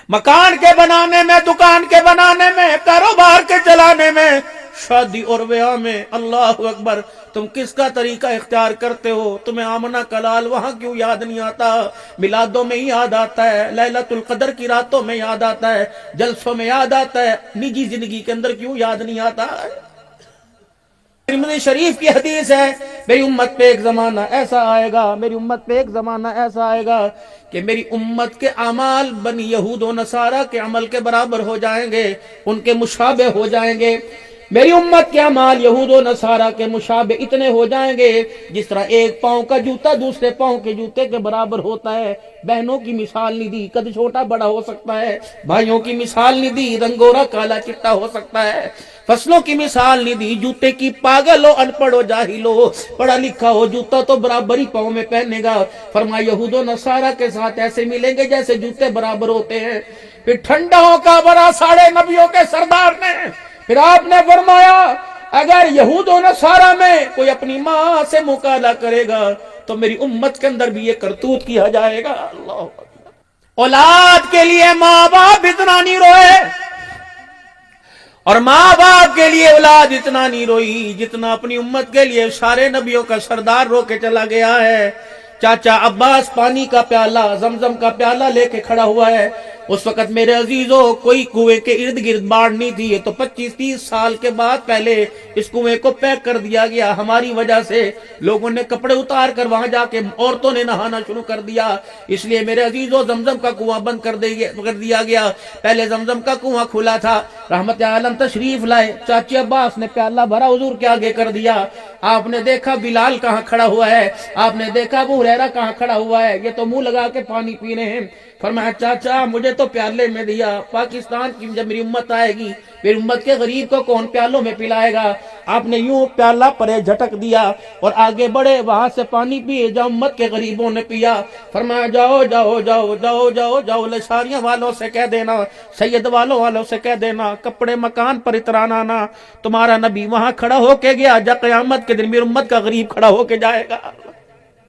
مکان کے بنانے میں، دکان کے بنانے میں، کاروبار کے چلانے میں، شادی اور بیاہ میں، اللہ اکبر، تم کس کا طریقہ اختیار کرتے ہو؟ تمہیں آمنہ کلال وہاں کیوں یاد نہیں آتا؟ میلادوں میں یاد آتا ہے، لیلۃ القدر کی راتوں میں یاد آتا ہے، جلسوں میں یاد آتا ہے، نجی زندگی کے اندر کیوں یاد نہیں آتا؟ ترمذی شریف کی حدیث ہے، میری امت پہ ایک زمانہ ایسا آئے گا، میری امت پہ ایک زمانہ ایسا آئے گا کہ میری امت کے اعمال بنی یہود و نصارہ کے عمل کے برابر ہو جائیں گے، ان کے مشابہ ہو جائیں گے۔ میری امت کے اعمال یہود و نصارہ کے مشابہ اتنے ہو جائیں گے جس طرح ایک پاؤں کا جوتا دوسرے پاؤں کے جوتے کے برابر ہوتا ہے۔ بہنوں کی مثال نہیں دی، قد چھوٹا بڑا ہو سکتا ہے۔ بھائیوں کی مثال نہیں دی، رنگ گورا کالا چٹا ہو سکتا ہے۔ فصلوں کی مثال نہیں دی، جوتے کی پاگل ہو، ان پڑھ ہو، جاہل ہو، پڑھا لکھا ہو، جوتا تو برابر ہی پاؤں میں پہنے گا۔ فرمایا یہود و نصارہ کے ساتھ ایسے ملیں گے جیسے جوتے برابر ہوتے ہیں۔ پھر ٹھنڈاؤں کا بڑا ساڑھے نبیوں کے سردار نے، پھر آپ نے فرمایا اگر یہود و نصارہ میں کوئی اپنی ماں سے مکالمہ کرے گا تو میری امت کے اندر بھی یہ کرتوت کیا جائے گا۔ اللہ اکبر۔ اولاد کے لیے ماں باپ اتنا نہیں روئے، اور ماں باپ کے لیے اولاد اتنا نہیں روئی جتنا اپنی امت کے لیے سارے نبیوں کا سردار رو کے چلا گیا ہے۔ چاچا عباس پانی کا پیالہ، زمزم کا پیالہ لے کے کھڑا ہوا ہے۔ اس وقت میرے عزیزوں کوئی کنویں کے ارد گرد باڑ نہیں تھی، یہ تو 25-30 سال کے بعد پہلے اس کنویں کو پیک کر دیا گیا۔ ہماری وجہ سے لوگوں نے کپڑے اتار کر وہاں جا کے عورتوں نے نہانا شروع کر دیا، اس لیے میرے عزیزوں زمزم کا کنواں بند کر دیا گیا۔ پہلے زمزم کا کنواں کھلا تھا۔ رحمت عالم تشریف لائے، چاچی عباس نے پیالہ بھرا حضور کے آگے کر دیا۔ آپ نے دیکھا بلال کہاں کھڑا ہوا ہے، آپ نے دیکھا ابو ہریرہ کہاں کھڑا ہوا ہے، یہ تو منہ لگا کے پانی پی رہے ہیں۔ فرمایا چاچا مجھے تو پیالے میں دیا، پاکستان کی جب میری امت آئے گی پھر امت کے غریب کو کون پیالوں میں پلائے گا؟ آپ نے یوں پیالہ پرے جھٹک دیا اور آگے بڑھے، وہاں سے پانی پیے جو امت کے غریبوں نے پیا۔ فرمایا جاؤ جاؤ جاؤ جاؤ جاؤ جاؤ، لشاریاں والوں سے کہہ دینا، سید والوں سے کہہ دینا، کپڑے مکان پر اترانا نا، تمہارا نبی وہاں کھڑا ہو کے گیا جا قیامت کے دن میری امت کا غریب کھڑا ہو کے جائے گا۔